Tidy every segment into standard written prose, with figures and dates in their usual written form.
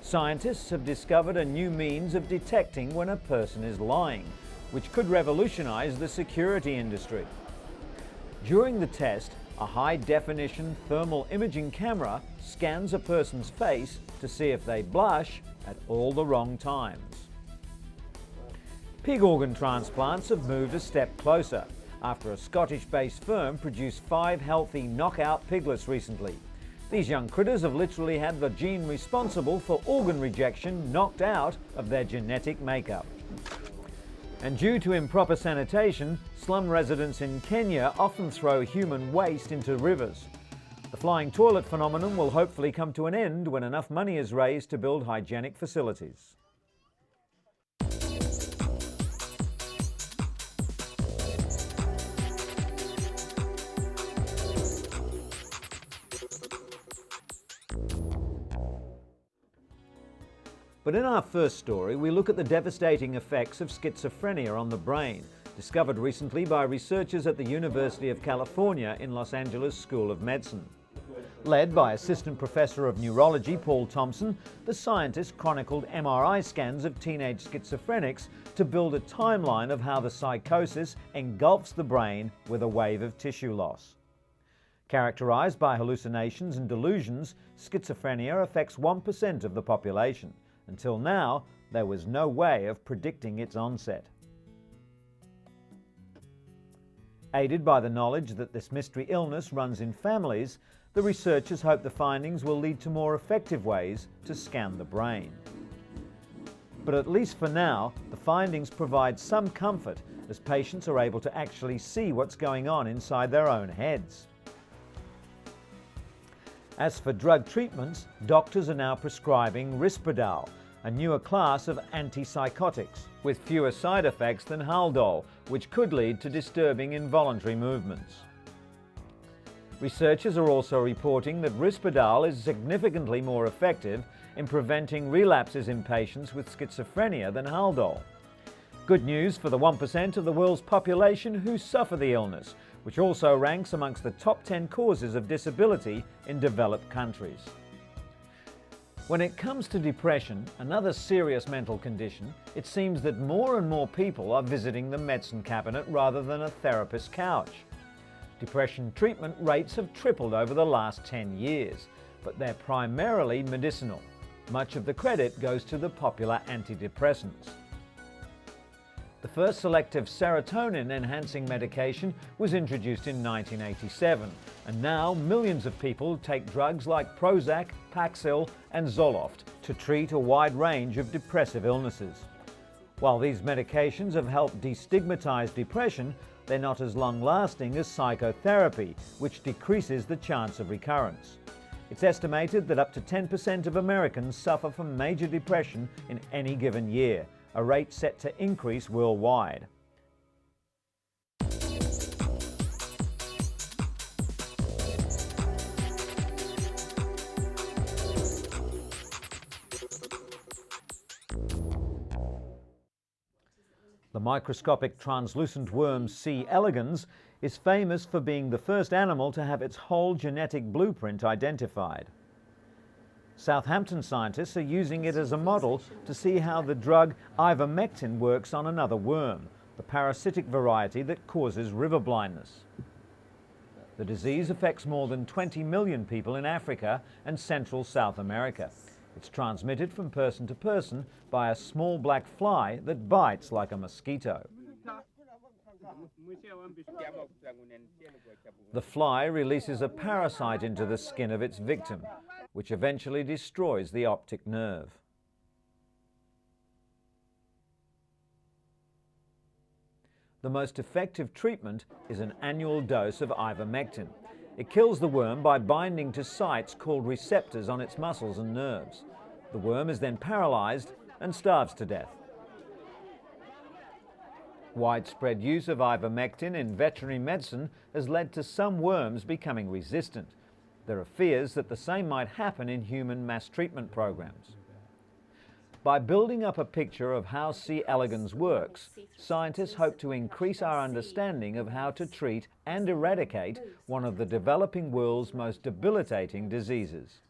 Scientists have discovered a new means of detecting when a person is lying, which could revolutionize the security industry. During the test, a high-definition thermal imaging camera scans a person's face to see if they blush at all the wrong times. Pig organ transplants have moved a step closer after a Scottish-based firm produced 5 healthy knockout piglets recently. These young critters have literally had the gene responsible for organ rejection knocked out of their genetic makeup. And due to improper sanitation, slum residents in Kenya often throw human waste into rivers. The flying toilet phenomenon will hopefully come to an end when enough money is raised to build hygienic facilities. But in our first story, we look at the devastating effects of schizophrenia on the brain, discovered recently by researchers at the University of California in Los Angeles School of Medicine. Led by Assistant Professor of Neurology Paul Thompson, the scientists chronicled MRI scans of teenage schizophrenics to build a timeline of how the psychosis engulfs the brain with a wave of tissue loss. Characterized by hallucinations and delusions, schizophrenia affects 1% of the population. Until now, there was no way of predicting its onset. Aided by the knowledge that this mystery illness runs in families, the researchers hope the findings will lead to more effective ways to scan the brain. But at least for now, the findings provide some comfort as patients are able to actually see what's going on inside their own heads. As for drug treatments, doctors are now prescribing Risperdal, a newer class of antipsychotics, with fewer side effects than Haldol, which could lead to disturbing involuntary movements. Researchers are also reporting that Risperdal is significantly more effective in preventing relapses in patients with schizophrenia than Haldol. Good news for the 1% of the world's population who suffer the illness, which also ranks amongst the top 10 causes of disability in developed countries. When it comes to depression, another serious mental condition, it seems that more and more people are visiting the medicine cabinet rather than a therapist's couch. Depression treatment rates have tripled over the last 10 years, but they're primarily medicinal. Much of the credit goes to the popular antidepressants. The first selective serotonin-enhancing medication was introduced in 1987, and now millions of people take drugs like Prozac, Paxil and Zoloft to treat a wide range of depressive illnesses. While these medications have helped destigmatize depression, they're not as long-lasting as psychotherapy, which decreases the chance of recurrence. It's estimated that up to 10% of Americans suffer from major depression in any given year, a rate set to increase worldwide. The microscopic translucent worm C. elegans is famous for being the first animal to have its whole genetic blueprint identified. Southampton scientists are using it as a model to see how the drug ivermectin works on another worm, the parasitic variety that causes river blindness. The disease affects more than 20 million people in Africa and Central South America. It's transmitted from person to person by a small black fly that bites like a mosquito. The fly releases a parasite into the skin of its victim, which eventually destroys the optic nerve. The most effective treatment is an annual dose of ivermectin. It kills the worm by binding to sites called receptors on its muscles and nerves. The worm is then paralyzed and starves to death. Widespread use of ivermectin in veterinary medicine has led to some worms becoming resistant. There are fears that the same might happen in human mass treatment programs. By building up a picture of how C. elegans works, scientists hope to increase our understanding of how to treat and eradicate one of the developing world's most debilitating diseases.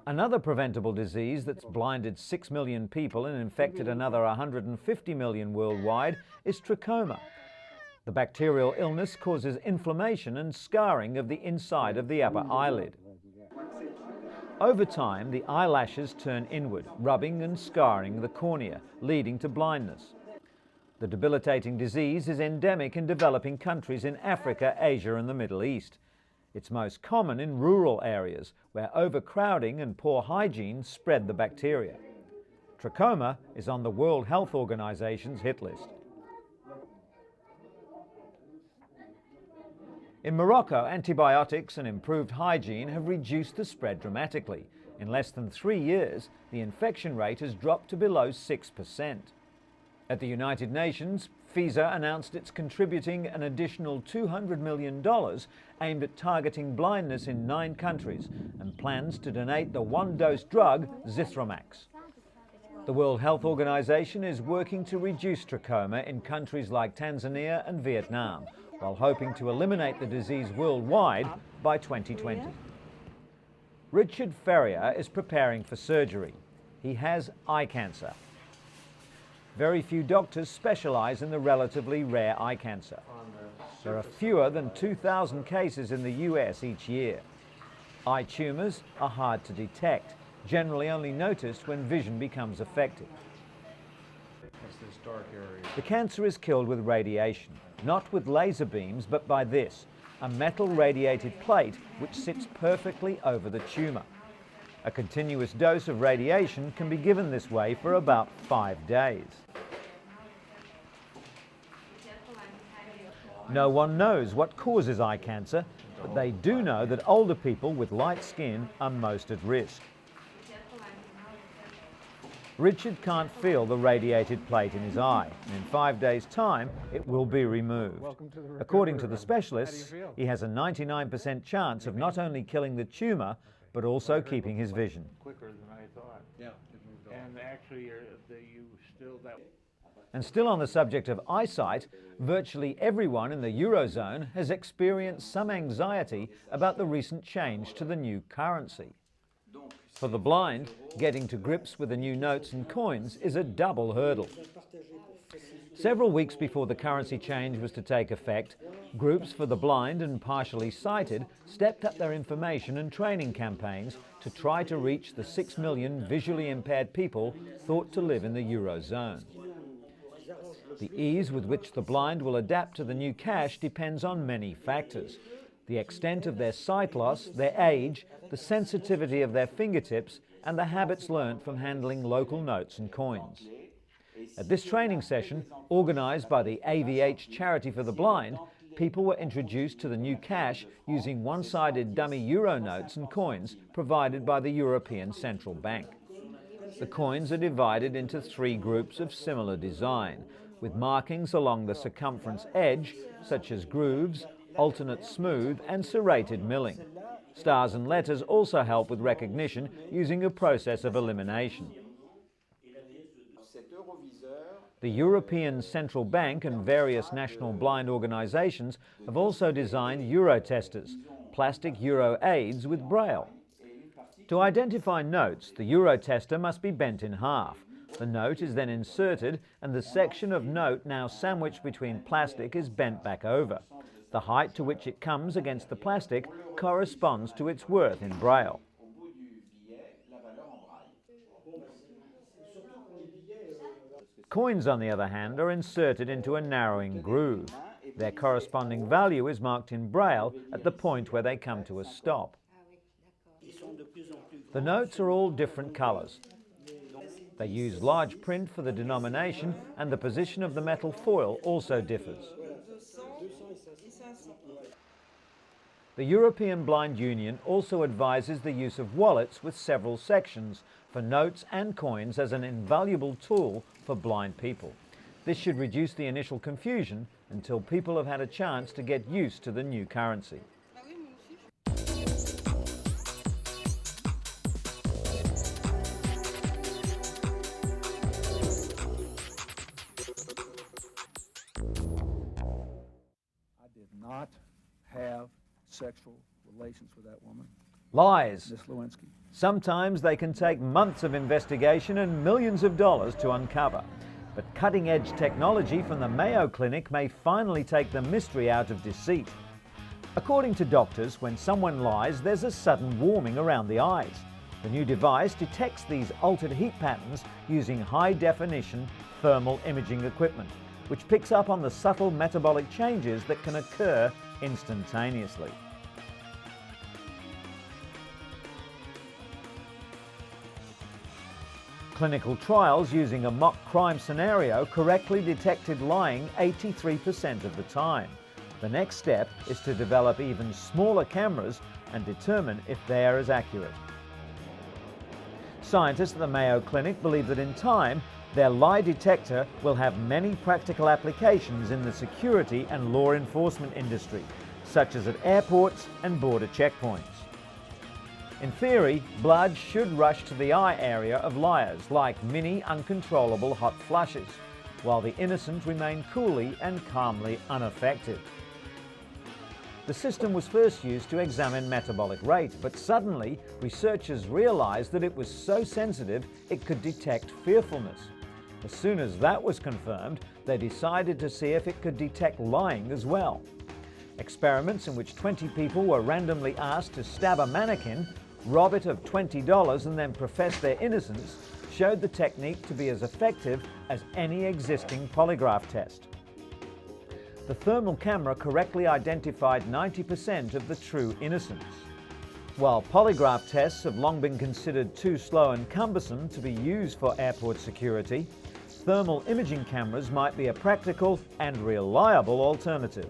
Another preventable disease that's blinded 6 million people and infected another 150 million worldwide is trachoma. The bacterial illness causes inflammation and scarring of the inside of the upper eyelid. Over time, the eyelashes turn inward, rubbing and scarring the cornea, leading to blindness. The debilitating disease is endemic in developing countries in Africa, Asia and the Middle East. It's most common in rural areas where overcrowding and poor hygiene spread the bacteria. Trachoma is on the World Health Organization's hit list. In Morocco, antibiotics and improved hygiene have reduced the spread dramatically. In less than 3 years, the infection rate has dropped to below 6%. At the United Nations, FISA announced it's contributing an additional $200 million aimed at targeting blindness in 9 countries and plans to donate the one-dose drug Zithromax. The World Health Organization is working to reduce trachoma in countries like Tanzania and Vietnam, while hoping to eliminate the disease worldwide by 2020. Richard Ferrier is preparing for surgery. He has eye cancer. Very few doctors specialize in the relatively rare eye cancer. There are fewer than 2,000 cases in the US each year. Eye tumors are hard to detect, generally only noticed when vision becomes affected. This dark area. The cancer is killed with radiation, not with laser beams, but by this, a metal radiated plate which sits perfectly over the tumor. A continuous dose of radiation can be given this way for about 5 days. No one knows what causes eye cancer, but they do know that older people with light skin are most at risk. Richard can't feel the radiated plate in his eye, and in 5 days' time it will be removed. According to the specialists, he has a 99% chance of not only killing the tumour, but also keeping his vision. Quicker than I thought. Yeah, it moved on. And actually, And still on the subject of eyesight, virtually everyone in the Eurozone has experienced some anxiety about the recent change to the new currency. For the blind, getting to grips with the new notes and coins is a double hurdle. Several weeks before the currency change was to take effect, groups for the blind and partially sighted stepped up their information and training campaigns to try to reach the 6 million visually impaired people thought to live in the Eurozone. The ease with which the blind will adapt to the new cash depends on many factors: the extent of their sight loss, their age, the sensitivity of their fingertips, and the habits learnt from handling local notes and coins. At this training session, organised by the AVH Charity for the Blind, people were introduced to the new cash using one-sided dummy euro notes and coins provided by the European Central Bank. The coins are divided into 3 groups of similar design, with markings along the circumference edge, such as grooves, alternate smooth and serrated milling. Stars and letters also help with recognition using a process of elimination. The European Central Bank and various national blind organisations have also designed euro testers, plastic euro aids with braille. To identify notes, the euro tester must be bent in half. The note is then inserted and the section of note now sandwiched between plastic is bent back over. The height to which it comes against the plastic corresponds to its worth in braille. Coins, on the other hand, are inserted into a narrowing groove. Their corresponding value is marked in braille at the point where they come to a stop. The notes are all different colours. They use large print for the denomination, and the position of the metal foil also differs. The European Blind Union also advises the use of wallets with several sections for notes and coins as an invaluable tool for blind people. This should reduce the initial confusion until people have had a chance to get used to the new currency. I did not have sexual relations with that woman. Lies. Ms. Lewinsky. Sometimes they can take months of investigation and millions of dollars to uncover. But cutting-edge technology from the Mayo Clinic may finally take the mystery out of deceit. According to doctors, when someone lies, there's a sudden warming around the eyes. The new device detects these altered heat patterns using high-definition thermal imaging equipment, which picks up on the subtle metabolic changes that can occur instantaneously. Clinical trials using a mock crime scenario correctly detected lying 83% of the time. The next step is to develop even smaller cameras and determine if they are as accurate. Scientists at the Mayo Clinic believe that in time, their lie detector will have many practical applications in the security and law enforcement industry, such as at airports and border checkpoints. In theory, blood should rush to the eye area of liars like mini uncontrollable hot flushes, while the innocent remain coolly and calmly unaffected. The system was first used to examine metabolic rate, but suddenly researchers realized that it was so sensitive it could detect fearfulness. As soon as that was confirmed, they decided to see if it could detect lying as well. Experiments in which 20 people were randomly asked to stab a mannequin, rob it of $20 and then profess their innocence showed the technique to be as effective as any existing polygraph test. The thermal camera correctly identified 90% of the true innocents. While polygraph tests have long been considered too slow and cumbersome to be used for airport security, thermal imaging cameras might be a practical and reliable alternative.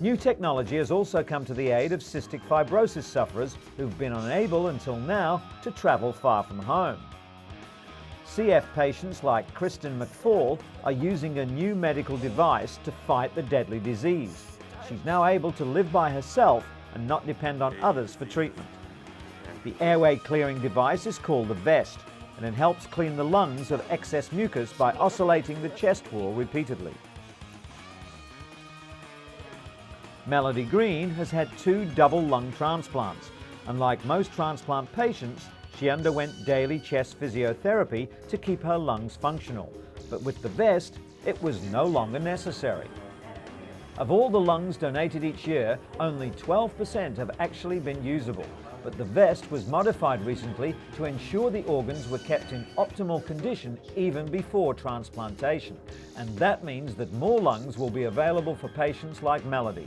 New technology has also come to the aid of cystic fibrosis sufferers who've been unable until now to travel far from home. CF patients like Kristen McFall are using a new medical device to fight the deadly disease. She's now able to live by herself and not depend on others for treatment. The airway clearing device is called the vest, and it helps clean the lungs of excess mucus by oscillating the chest wall repeatedly. Melody Green has had 2 double lung transplants. Unlike most transplant patients, she underwent daily chest physiotherapy to keep her lungs functional, but with the vest, it was no longer necessary. Of all the lungs donated each year, only 12% have actually been usable, but the vest was modified recently to ensure the organs were kept in optimal condition even before transplantation, and that means that more lungs will be available for patients like Melody.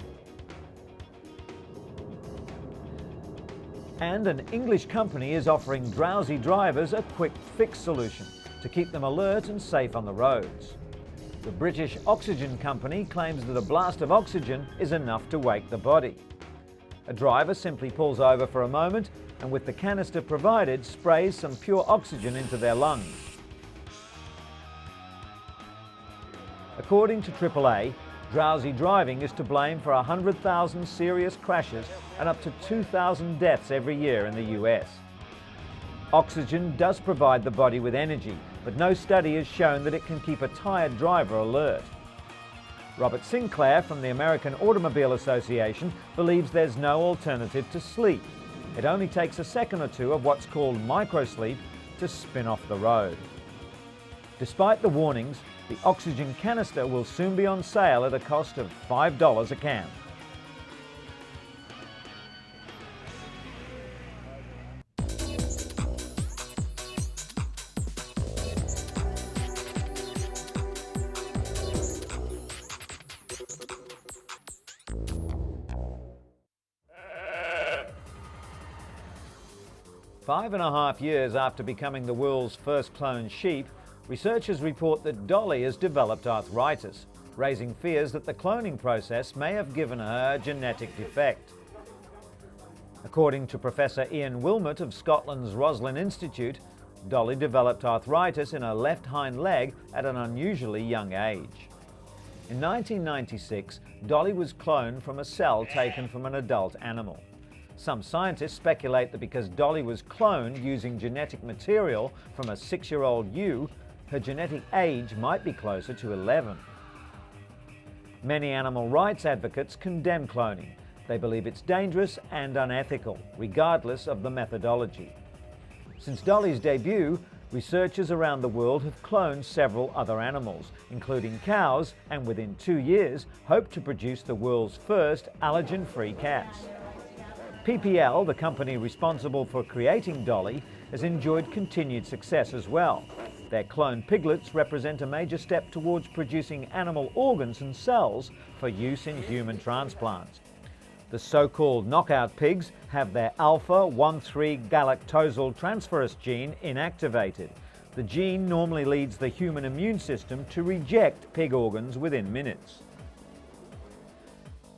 And an English company is offering drowsy drivers a quick fix solution to keep them alert and safe on the roads. The British Oxygen Company claims that a blast of oxygen is enough to wake the body. A driver simply pulls over for a moment and with the canister provided sprays some pure oxygen into their lungs. According to AAA, drowsy driving is to blame for 100,000 serious crashes and up to 2,000 deaths every year in the US. Oxygen does provide the body with energy, but no study has shown that it can keep a tired driver alert. Robert Sinclair from the American Automobile Association believes there's no alternative to sleep. It only takes a second or two of what's called microsleep to spin off the road. Despite the warnings, the oxygen canister will soon be on sale at a cost of $5 a can. Five and a half years after becoming the world's first cloned sheep, researchers report that Dolly has developed arthritis, raising fears that the cloning process may have given her a genetic defect. According to Professor Ian Wilmot of Scotland's Roslin Institute, Dolly developed arthritis in her left hind leg at an unusually young age. In 1996, Dolly was cloned from a cell taken from an adult animal. Some scientists speculate that because Dolly was cloned using genetic material from a 6-year-old ewe, her genetic age might be closer to 11. Many animal rights advocates condemn cloning, They believe it's dangerous and unethical, regardless of the methodology. Since Dolly's debut, researchers around the world have cloned several other animals, including cows, and within 2 years hope to produce the world's first allergen-free cats. PPL, the company responsible for creating Dolly, has enjoyed continued success as well. Their cloned piglets represent a major step towards producing animal organs and cells for use in human transplants. The so-called knockout pigs have their alpha-1,3-galactosyl transferase gene inactivated. The gene normally leads the human immune system to reject pig organs within minutes.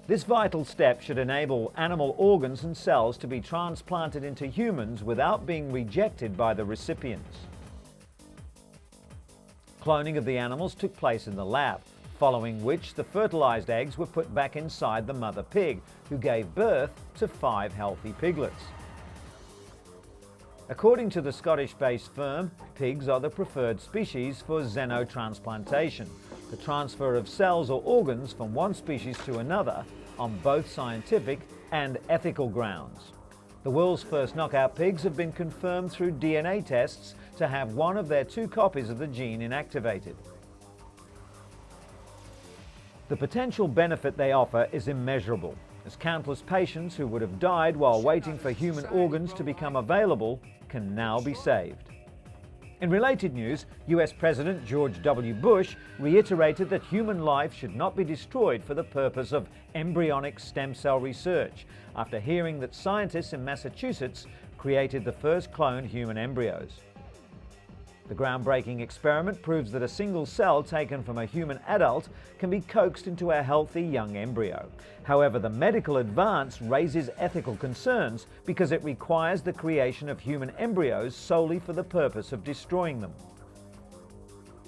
This vital step should enable animal organs and cells to be transplanted into humans without being rejected by the recipients. Cloning of the animals took place in the lab, following which the fertilized eggs were put back inside the mother pig, who gave birth to 5 healthy piglets. According to the Scottish-based firm, pigs are the preferred species for xenotransplantation, the transfer of cells or organs from one species to another on both scientific and ethical grounds. The world's first knockout pigs have been confirmed through DNA tests to have one of their 2 copies of the gene inactivated. The potential benefit they offer is immeasurable, as countless patients who would have died while waiting for human organs to become available can now be saved. In related news, US President George W. Bush reiterated that human life should not be destroyed for the purpose of embryonic stem cell research, after hearing that scientists in Massachusetts created the first cloned human embryos. The groundbreaking experiment proves that a single cell taken from a human adult can be coaxed into a healthy young embryo. However, the medical advance raises ethical concerns because it requires the creation of human embryos solely for the purpose of destroying them.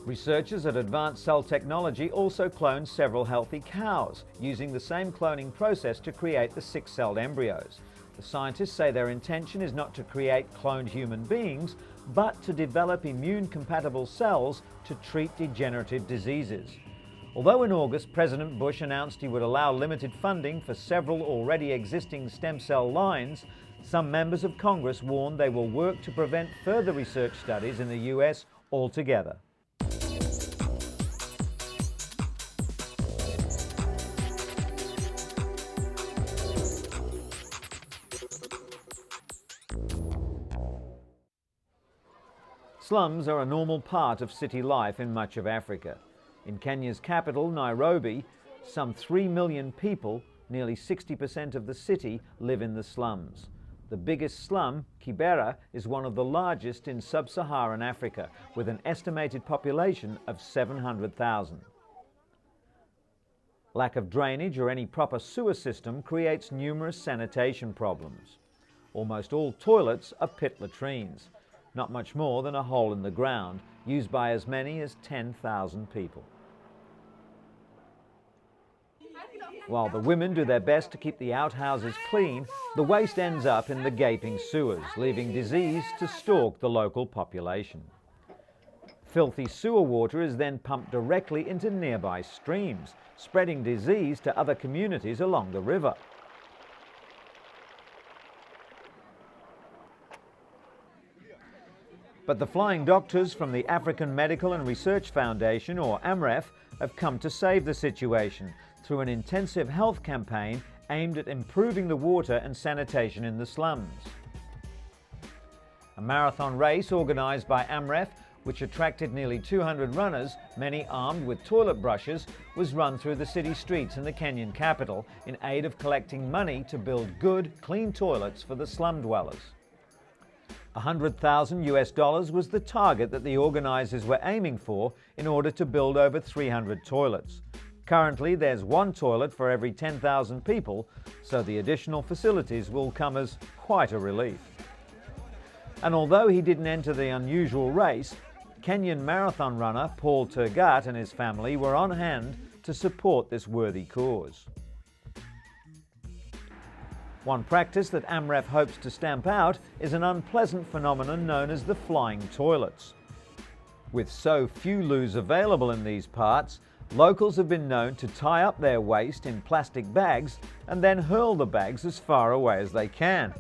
Researchers at Advanced Cell Technology also cloned several healthy cows, using the same cloning process to create the 6-celled embryos. The scientists say their intention is not to create cloned human beings, but to develop immune-compatible cells to treat degenerative diseases. Although in August, President Bush announced he would allow limited funding for several already existing stem cell lines, some members of Congress warned they will work to prevent further research studies in the US altogether. Slums are a normal part of city life in much of Africa. In Kenya's capital, Nairobi, some 3 million people, nearly 60% of the city, live in the slums. The biggest slum, Kibera, is one of the largest in sub-Saharan Africa, with an estimated population of 700,000. Lack of drainage or any proper sewer system creates numerous sanitation problems. Almost all toilets are pit latrines, not much more than a hole in the ground, used by as many as 10,000 people. While the women do their best to keep the outhouses clean, the waste ends up in the gaping sewers, leaving disease to stalk the local population. Filthy sewer water is then pumped directly into nearby streams, spreading disease to other communities along the river. But the flying doctors from the African Medical and Research Foundation, or AMREF, have come to save the situation through an intensive health campaign aimed at improving the water and sanitation in the slums. A marathon race organised by AMREF, which attracted nearly 200 runners, many armed with toilet brushes, was run through the city streets in the Kenyan capital in aid of collecting money to build good, clean toilets for the slum dwellers. $100,000 was the target that the organisers were aiming for in order to build over 300 toilets. Currently, there's 1 toilet for every 10,000 people, so the additional facilities will come as quite a relief. And although he didn't enter the unusual race, Kenyan marathon runner Paul Tergat and his family were on hand to support this worthy cause. One practice that AMREF hopes to stamp out is an unpleasant phenomenon known as the flying toilets. With so few loos available in these parts, Locals have been known to tie up their waste in plastic bags and then hurl the bags as far away as they can.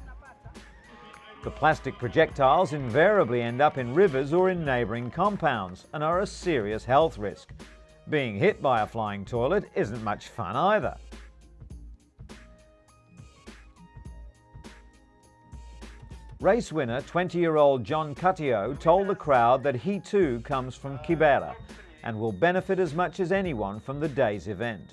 The plastic projectiles invariably end up in rivers or in neighbouring compounds and are a serious health risk. Being hit by a flying toilet isn't much fun either. Race winner 20-year-old John Cutio told the crowd that he too comes from Kibera and will benefit as much as anyone from the day's event.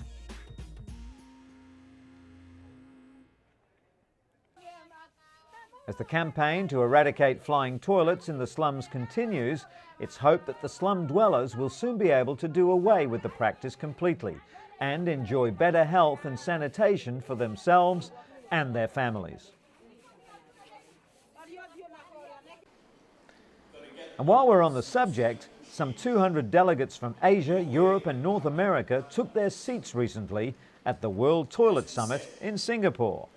As the campaign to eradicate flying toilets in the slums continues, it's hoped that the slum dwellers will soon be able to do away with the practice completely and enjoy better health and sanitation for themselves and their families. And while we're on the subject, some 200 delegates from Asia, Europe and North America took their seats recently at the World Toilet Summit in Singapore.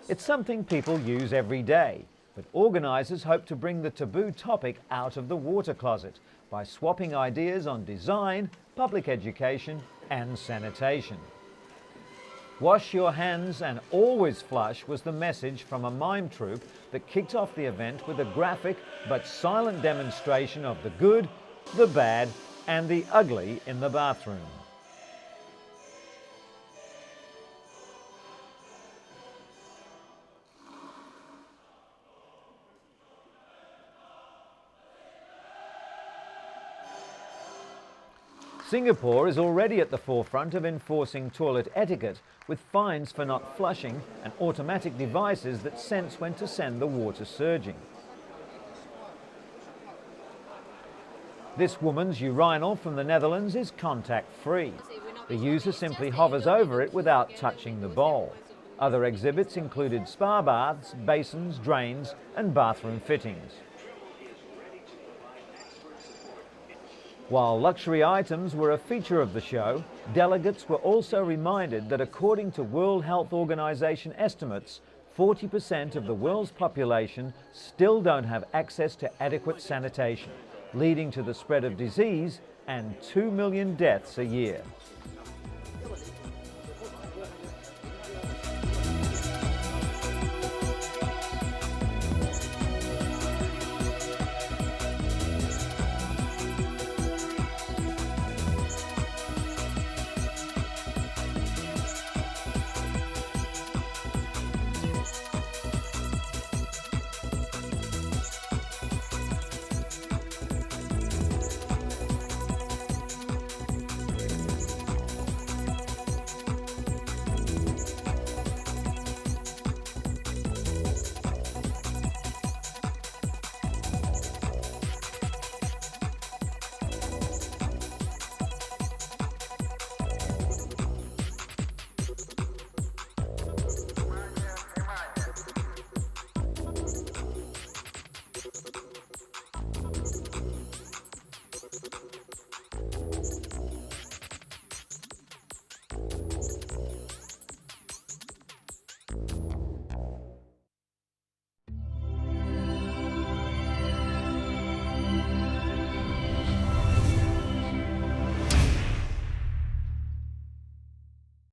It's something people use every day, but organisers hope to bring the taboo topic out of the water closet by swapping ideas on design, public education and sanitation. Wash your hands and always flush was the message from a mime troupe that kicked off the event with a graphic but silent demonstration of the good, the bad and the ugly in the bathroom. Singapore is already at the forefront of enforcing toilet etiquette with fines for not flushing and automatic devices that sense when to send the water surging. This woman's urinal from the Netherlands is contact-free. The user simply hovers over it without touching the bowl. Other exhibits included spa baths, basins, drains and bathroom fittings. While luxury items were a feature of the show, delegates were also reminded that according to World Health Organization estimates, 40% of the world's population still don't have access to adequate sanitation, leading to the spread of disease and 2 million deaths a year.